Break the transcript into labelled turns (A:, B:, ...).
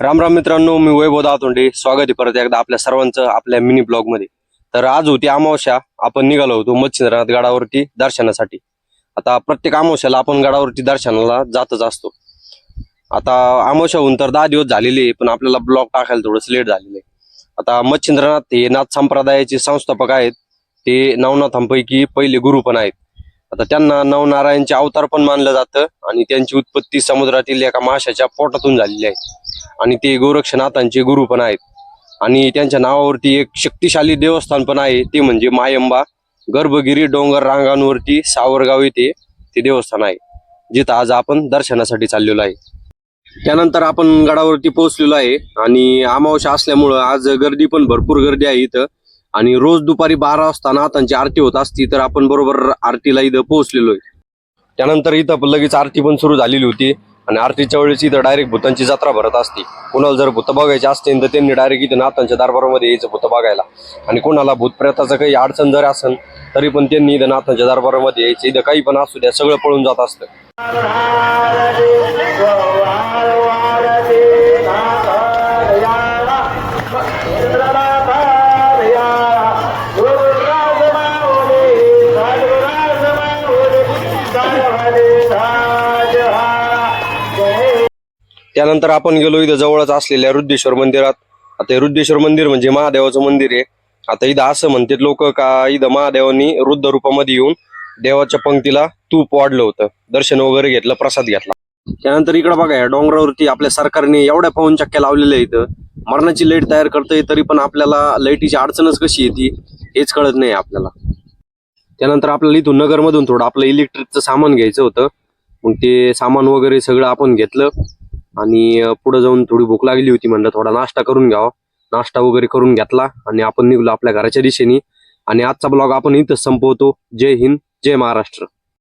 A: राम राम मित्रांनो, मी वैभव दातोंडे. स्वागत आहे परत एकदा आपल्या सर्वांचं आपल्या मिनी ब्लॉग मध्ये. तर आज होती अमावस्या. आपण निघालो होतो मच्छिंद्रनाथ गडावरती दर्शनासाठी. आता प्रत्येक अमावस्याला आपण गडावरती दर्शनाला जातच असतो. आता अमावस्या होऊन तर 10 दिवस झालेले आहे, पण आपल्याला ब्लॉग टाकायला थोडंसं लेट झालेलं आहे. आता मच्छिंद्रनाथ हे नाथ संप्रदायाचे संस्थापक आहेत. ते नवनाथांपैकी पहिले गुरु पण आहेत. आता त्यांना नवनारायणचे अवतार पण मानलं जातं आणि त्यांची उत्पत्ती समुद्रातील एका माशाच्या पोटातून झालेली आहे. आणि ते गोरक्षनाथांचे गुरु पण आहेत. आणि त्यांच्या नावावरती एक शक्तिशाली देवस्थान पण आहे, ते म्हणजे मायंबा गर्भगिरी डोंगर रांगांवरती सावरगाव येथे ते देवस्थान आहे, जिथं आज आपण दर्शनासाठी चाललेलो आहे. त्यानंतर आपण गडावरती पोहोचलेलो आहे आणि अमावस्या असल्यामुळं आज गर्दी पण भरपूर गर्दी आहे इथं. आणि रोज दुपारी 12 वाजता नाथांची आरती होत असती, तर आपण बरोबर आरतीला इथं पोहोचलेलो आहे. त्यानंतर इथं लगेच आरती पण सुरू झालेली होती आणि आरतीच्या वेळेस इथं डायरेक्ट भूतांची जत्रा भरत असते. कोणाला जर भूत बघायचे असतील तर त्यांनी डायरेक्ट इथं नाथांच्या दरबारामध्ये यायचं भूत बघायला. आणि कोणाला भूतप्रेताचं काही अडचण जर असेल तरी पण त्यांनी इथं नाथांच्या दरबारामध्ये यायचं. इथं काही पण असू द्या, सगळं पळून जात असतं. त्यानंतर आपण गेलो इथं जवळच असलेल्या रुद्रेश्वर मंदिरात. आता हे रुद्रेश्वर मंदिर म्हणजे महादेवाचं मंदिर आहे. आता इथं असं म्हणतात लोक का इथं महादेवांनी रुद्र रूपामध्ये येऊन देवाच्या पंक्तीला तूप वाढलं होतं, दर्शन वगैरे घेतलं, प्रसाद घेतला. त्यानंतर इकडं बघा, या डोंगरावरती आपल्या सरकारने एवढ्या पवन चक्क्या लावलेल्या इथं मरणाची लाईट तयार करतंय, तरी पण आपल्याला लाईटीची अडचणच कशी येते हेच कळत नाही आपल्याला. त्यानंतर आपल्याला इथून नगरमधून थोडं आपलं इलेक्ट्रिकचं सामान घ्यायचं होतं. मग ते सामान वगैरे सगळं आपण घेतलं आणि पुढे जाऊन थोडी भूक लागली होती, म्हणलं थोडा नाश्ता करून घ्यावा. नाश्ता वगैरे करून घेतला आणि आपण निघलो आपल्या घराच्या दिशेने. आणि आजचा ब्लॉग आपण इथंच संपवतो. जय हिंद, जय महाराष्ट्र.